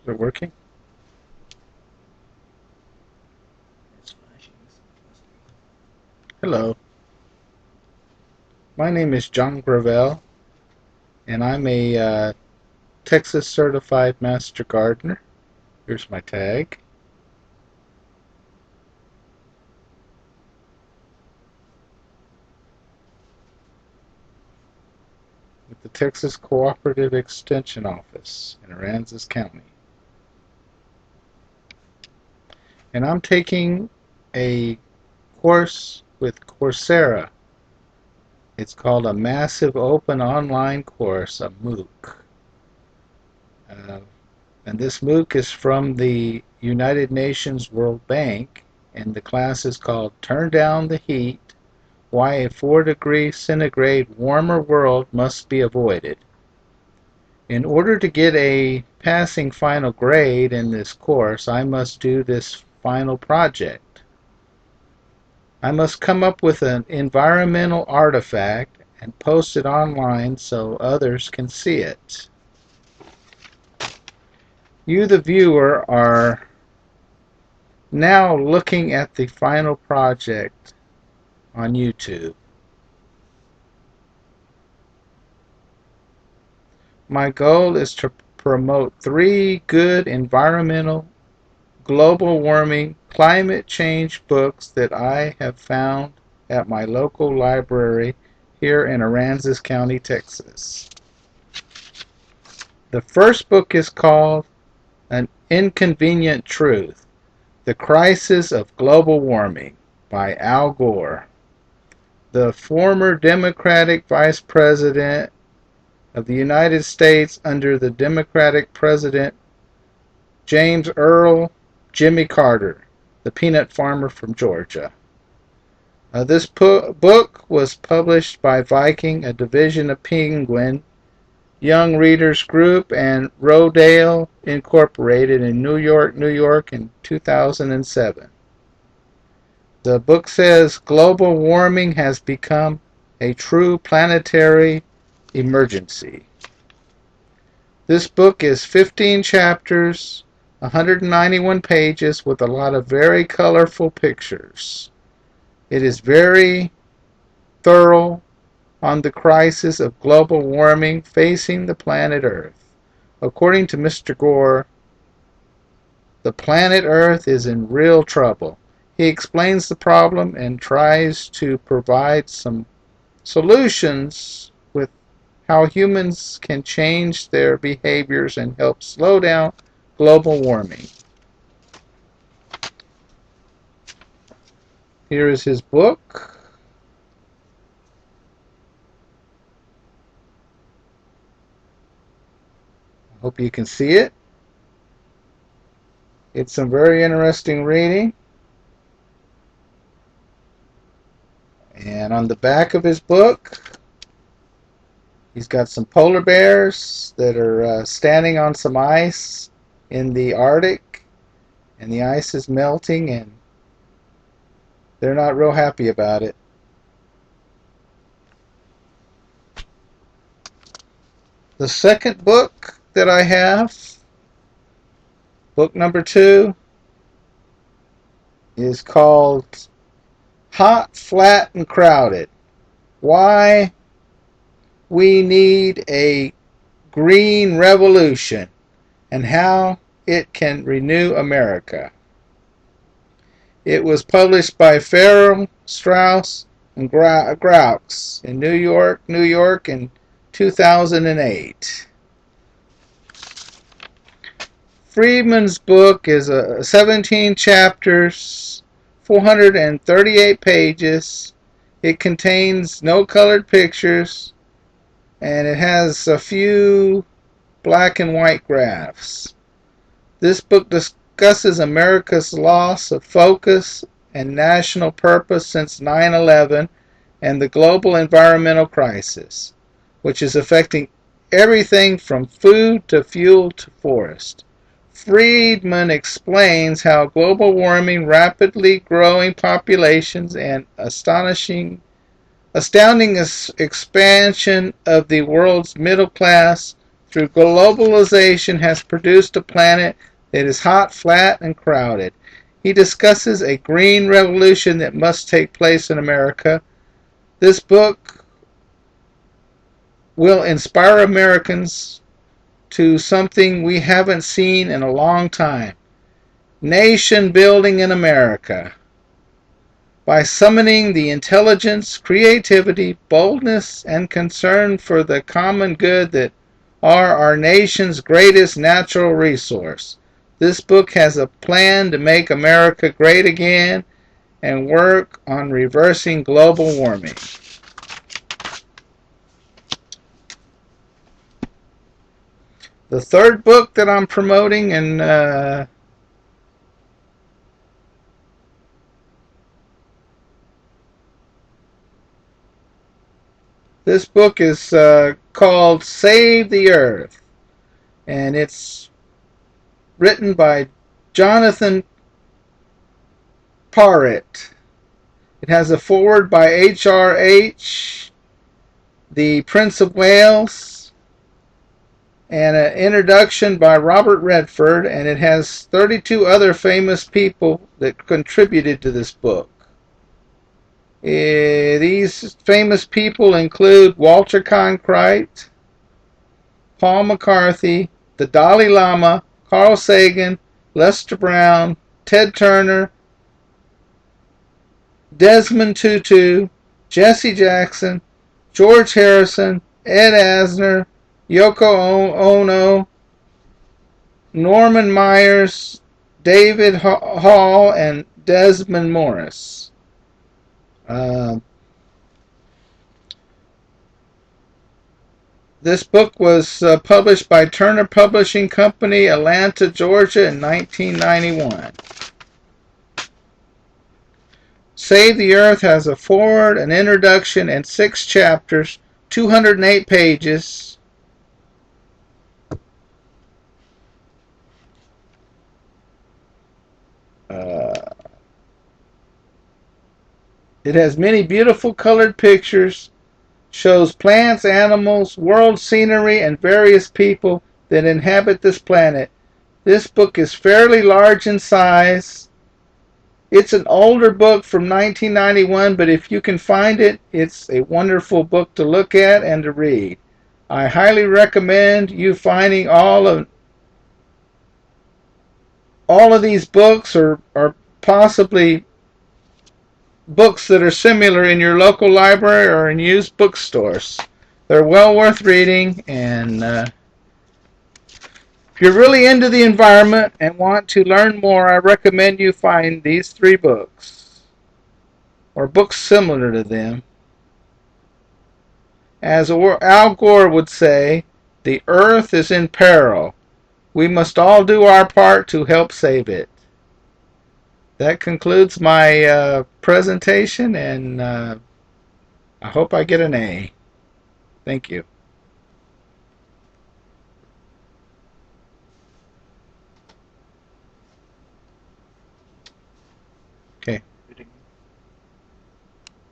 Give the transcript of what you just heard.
it working? Hello. My name is John Gravell, and I'm a Texas Certified Master Gardener. Here's my tag. With the Texas Cooperative Extension Office in Aransas County. And I'm taking a course with Coursera. It's called a Massive Open Online Course, a MOOC. And this MOOC is from the United Nations World Bank, and the class is called Turn Down the Heat, Why a 4-degree centigrade warmer world must be avoided. In order to get a passing final grade in this course, I must do this final project. I must come up with an environmental artifact and post it online so others can see it. You, the viewer, are now looking at the final project on YouTube. My goal is to promote 3 good environmental, global warming, climate change books that I have found at my local library here in Aransas County, Texas. The first book is called An Inconvenient Truth: The Crisis of Global Warming by Al Gore, the former Democratic Vice President of the United States under the Democratic President James Earl Jimmy Carter, the peanut farmer from Georgia. This book was published by Viking, a division of Penguin Young Readers Group, and Rodale Incorporated in New York, New York in 2007. The book says global warming has become a true planetary emergency. This book is 15 chapters, 191 pages with a lot of very colorful pictures. It is very thorough on the crisis of global warming facing the planet Earth. According to Mr. Gore, the planet Earth is in real trouble. He explains the problem and tries to provide some solutions with how humans can change their behaviors and help slow down global warming. Here is his book. I hope you can see it. It's some very interesting reading. And on the back of his book, he's got some polar bears that are standing on some ice in the Arctic, and the ice is melting, and they're not real happy about it. The second book that I have, book number 2, is called Hot, Flat, and Crowded: Why We Need a Green Revolution and How It Can Renew America. It was published by Farrell, Straus, and Grouks in New York, New York in 2008. Friedman's book is 17 chapters, 438 pages. It contains no colored pictures, and it has a few black and white graphs. This book discusses America's loss of focus and national purpose since 9/11 and the global environmental crisis, which is affecting everything from food to fuel to forest. Friedman explains how global warming, rapidly growing populations, and astounding expansion of the world's middle class through globalization has produced a planet that is hot, flat, and crowded. He discusses a green revolution that must take place in America. This book will inspire Americans to something we haven't seen in a long time. Nation building in America. By summoning the intelligence, creativity, boldness, and concern for the common good that are our nation's greatest natural resource. This book has a plan to make America great again and work on reversing global warming. The third book that I'm promoting, and this book is called Save the Earth, and it's written by Jonathan Parrott. It has a foreword by H.R.H., the Prince of Wales, and an introduction by Robert Redford, and it has 32 other famous people that contributed to this book. These famous people include Walter Cronkite, Paul McCarthy, the Dalai Lama, Carl Sagan, Lester Brown, Ted Turner, Desmond Tutu, Jesse Jackson, George Harrison, Ed Asner, Yoko Ono, Norman Myers, David Hall, and Desmond Morris. This book was published by Turner Publishing Company, Atlanta, Georgia in 1991. Save the Earth has a foreword, an introduction, and 6 chapters, 208 pages. It has many beautiful colored pictures, shows plants, animals, world scenery, and various people that inhabit this planet. This book is fairly large in size. It's an older book from 1991, but if you can find it, it's a wonderful book to look at and to read. I highly recommend you finding all of these books, or possibly books that are similar in your local library or in used bookstores. They're well worth reading, and if you're really into the environment and want to learn more, I recommend you find these 3 books, or books similar to them. As Al Gore would say, the earth is in peril. We must all do our part to help save it. That concludes my presentation, and I hope I get an A. Thank you.